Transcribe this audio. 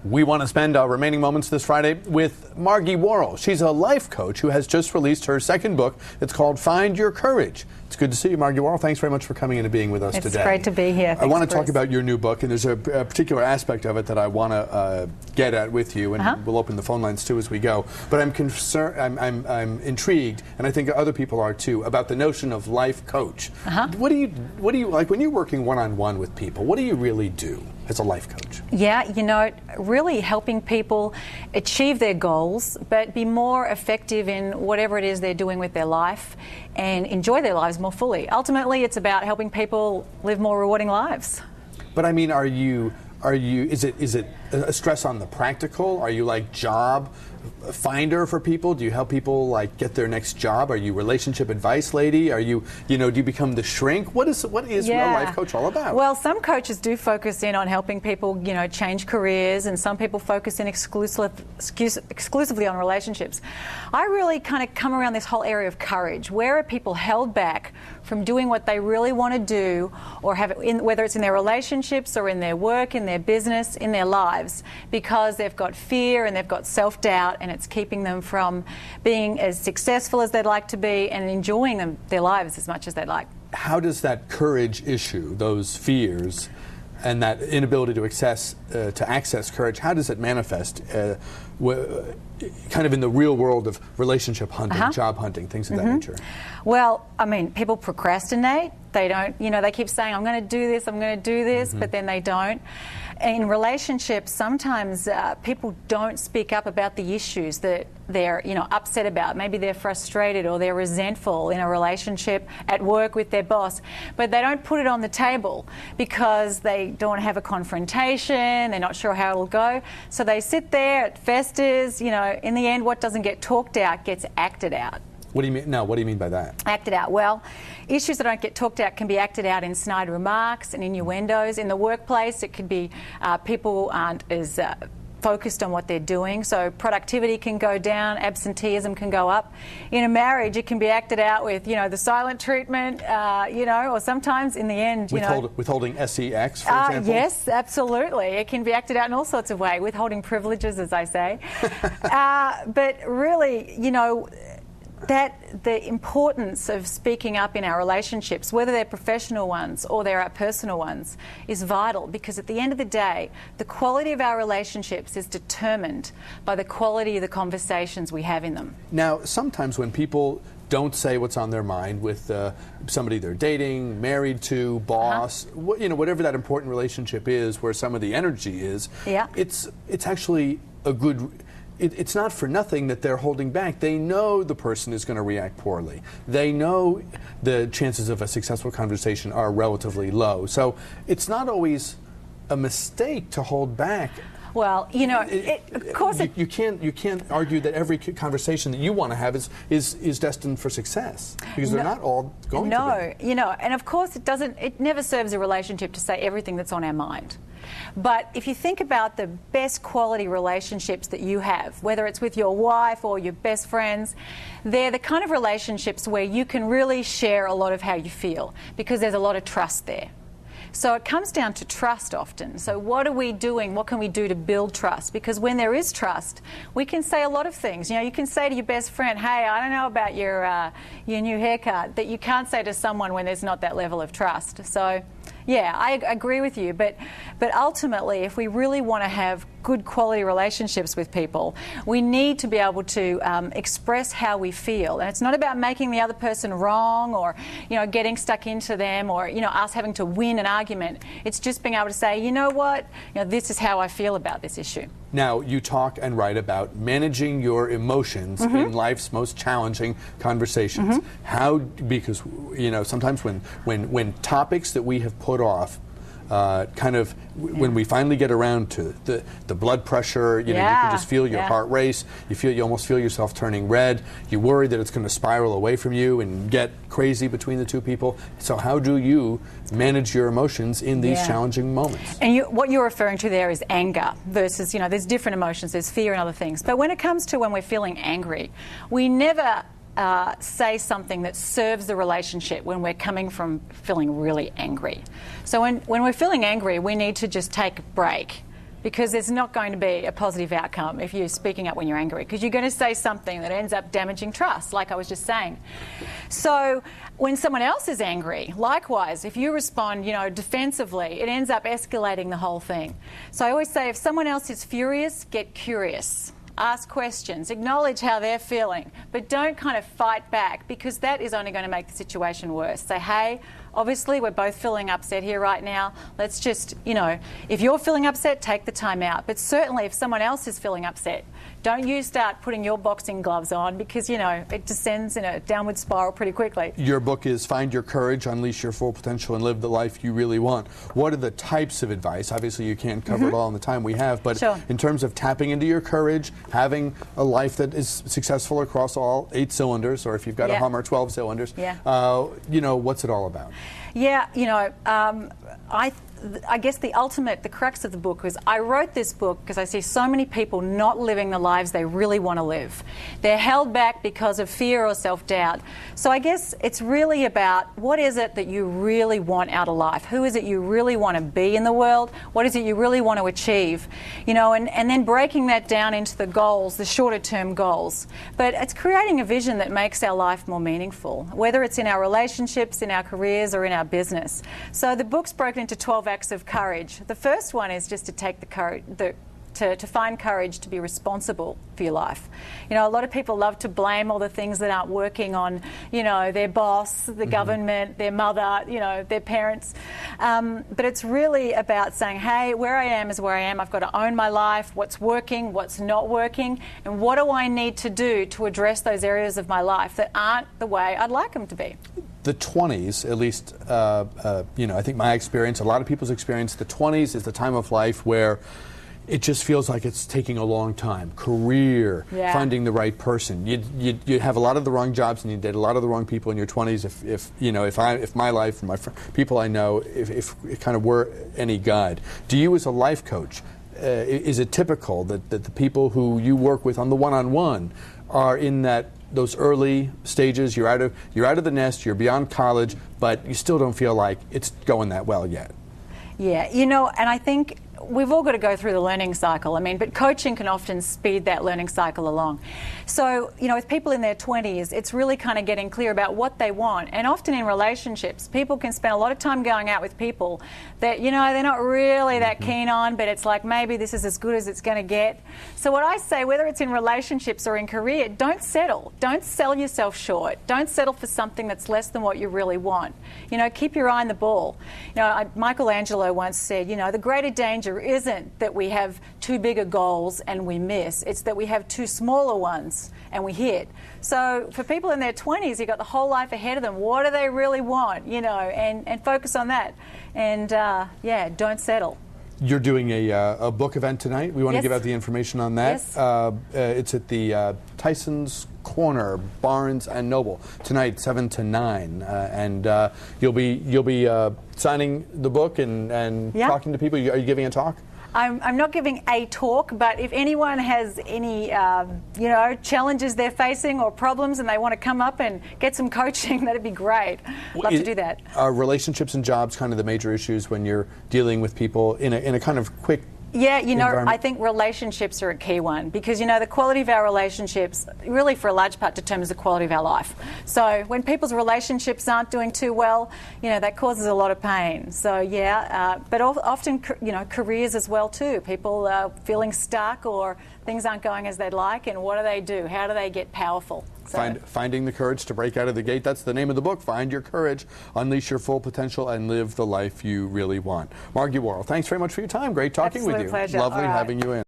We want to spend our remaining moments this Friday with Margie Warrell. She's a life coach who has just released her second book. It's called Find Your Courage. It's good to see you, Margie Warrell. Thanks very much for coming in and being with us today. It's great to be here. Thanks, I want to Bruce. talk about your new book, and there's a particular aspect of it that I want to get at with you, and we'll open the phone lines too as we go. But I'm concerned, I'm intrigued, and I think other people are too, about the notion of life coach. What do you like when you're working one-on-one with people? What do you really do as a life coach? Yeah, you know, really helping people achieve their goals, but be more effective in whatever it is they're doing with their life and enjoy their lives more fully. Ultimately, it's about helping people live more rewarding lives. But I mean, is it a stress on the practical? Are you like job finder for people? Do you help people like get their next job? Are you relationship advice lady? Are you, do you become the shrink? What is a life coach all about? Well, some coaches do focus in on helping people, change careers, and some people focus in exclusively on relationships. I really kind of come around this whole area of courage. Where are people held back from doing what they really want to do, or whether it's in their relationships or in their work, in their business, in their lives, because they've got fear and they've got self-doubt, and it's keeping them from being as successful as they'd like to be and enjoying their lives as much as they'd like. How does that courage issue, those fears, and that inability to access courage, how does it manifest kind of in the real world of relationship hunting, job hunting, things of that nature? Well, I mean, people procrastinate. They don't, they keep saying, I'm going to do this, I'm going to do this, but then they don't. In relationships, sometimes people don't speak up about the issues that they're, upset about. Maybe they're frustrated or they're resentful in a relationship at work with their boss, but they don't put it on the table because they don't have a confrontation, they're not sure how it'll go. So they sit there, it festers, in the end, what doesn't get talked out gets acted out. What do you mean? No, what do you mean by that? Acted out. Well, issues that don't get talked out can be acted out in snide remarks and innuendos. In the workplace, it could be people aren't as focused on what they're doing, so productivity can go down, absenteeism can go up. In a marriage, it can be acted out with, the silent treatment, or sometimes in the end, withholding sex, for example? Yes, absolutely. It can be acted out in all sorts of ways, withholding privileges, as I say. But really, that the importance of speaking up in our relationships, whether they're professional ones or they're our personal ones, is vital, because at the end of the day, the quality of our relationships is determined by the quality of the conversations we have in them. Now, sometimes when people don't say what's on their mind with somebody they're dating, married to, boss, whatever that important relationship is, where some of the energy is, it's actually a good... It's not for nothing that they're holding back. They know the person is going to react poorly. They know the chances of a successful conversation are relatively low. So it's not always a mistake to hold back. Well, of course, you can't argue that every conversation that you want to have is destined for success, because they're not all going to be. And of course it never serves a relationship to say everything that's on our mind. But if you think about the best quality relationships that you have, whether it's with your wife or your best friends, they're the kind of relationships where you can really share a lot of how you feel, because there's a lot of trust there. So it comes down to trust often. So what are we doing? What can we do to build trust? Because when there is trust, we can say a lot of things. You can say to your best friend, hey, I don't know about your new haircut, that you can't say to someone when there's not that level of trust. So, yeah, I agree with you. But ultimately, if we really want to have good quality relationships with people, we need to be able to express how we feel. And it's not about making the other person wrong or, getting stuck into them or, us having to win an argument. It's just being able to say, you know what, this is how I feel about this issue. Now, you talk and write about managing your emotions in life's most challenging conversations. How, because, sometimes when topics that we have put off, when we finally get around to the blood pressure, you can just feel your heart race. You almost feel yourself turning red. You worry that it's going to spiral away from you and get crazy between the two people. So how do you manage your emotions in these challenging moments? And what you're referring to there is anger versus, there's different emotions. There's fear and other things. But when it comes to when we're feeling angry, we never say something that serves the relationship when we're coming from feeling really angry. So when we're feeling angry, we need to just take a break, because there's not going to be a positive outcome if you're speaking up when you're angry, because you're going to say something that ends up damaging trust, like I was just saying. So when someone else is angry, likewise, if you respond, defensively, it ends up escalating the whole thing. So I always say, if someone else is furious, get curious. Ask questions, acknowledge how they're feeling, but don't kind of fight back, because that is only going to make the situation worse. Say, hey, obviously we're both feeling upset here right now. Let's just, if you're feeling upset, take the time out. But certainly if someone else is feeling upset, don't you start putting your boxing gloves on, because, it descends in a downward spiral pretty quickly. Your book is Find Your Courage, Unleash Your Full Potential, and Live the Life You Really Want. What are the types of advice? Obviously, you can't cover it all in the time we have, but sure. In terms of tapping into your courage, having a life that is successful across all 8 cylinders, or if you've got a Hummer, 12 cylinders, what's it all about? Yeah, I guess the crux of the book was, I wrote this book because I see so many people not living the lives they really want to live. They're held back because of fear or self-doubt. So I guess it's really about, what is it that you really want out of life? Who is it you really want to be in the world? What is it you really want to achieve? And then breaking that down into the goals, the shorter-term goals. But it's creating a vision that makes our life more meaningful, whether it's in our relationships, in our careers, or in our business. So the book's broken into 12 acts of courage. The first one is just to take the courage, to find courage to be responsible for your life. A lot of people love to blame all the things that aren't working on, their boss, the government, their mother, their parents. But it's really about saying, hey, where I am is where I am. I've got to own my life, what's working, what's not working, and what do I need to do to address those areas of my life that aren't the way I'd like them to be. The 20s, at least, I think my experience, a lot of people's experience, the 20s is the time of life where it just feels like it's taking a long time. Career, finding the right person. You have a lot of the wrong jobs, and you date a lot of the wrong people in your 20s. If my life, and people I know, if it kind of were any guide. Do you, as a life coach, is it typical that the people who you work with on the one-on-one are in those early stages? You're out of the nest, you're beyond college, but you still don't feel like it's going that well yet. Yeah, and I think we've all got to go through the learning cycle. But coaching can often speed that learning cycle along. So, with people in their 20s, it's really kind of getting clear about what they want. And often in relationships, people can spend a lot of time going out with people that, they're not really that keen on, but it's like, maybe this is as good as it's going to get. So what I say, whether it's in relationships or in career, don't settle. Don't sell yourself short. Don't settle for something that's less than what you really want. Keep your eye on the ball. Michelangelo once said, the greater danger isn't that we have too big a goals and we miss. It's that we have too smaller ones and we hit. So for people in their 20s, you've got the whole life ahead of them. What do they really want? And focus on that. And don't settle. You're doing a book event tonight. We want to give out the information on that. Yes. It's at the Tyson's Corner, Barnes and Noble tonight, 7 to 9, and you'll be signing the book and talking to people. Are you giving a talk? I'm not giving a talk, but if anyone has any challenges they're facing or problems and they want to come up and get some coaching, that'd be great. Love to do that. Are relationships and jobs kind of the major issues when you're dealing with people in a kind of quick? Yeah, I think relationships are a key one, because, the quality of our relationships really for a large part determines the quality of our life. So when people's relationships aren't doing too well, that causes a lot of pain. So but often, careers as well too. People are feeling stuck or things aren't going as they'd like, and what do? How do they get powerful? So. Finding the courage to break out of the gate. That's the name of the book. Find Your Courage, Unleash Your Full Potential, and Live the Life You Really Want. Margie Warrell, thanks very much for your time. Great talking with you. Pleasure. Lovely having you in.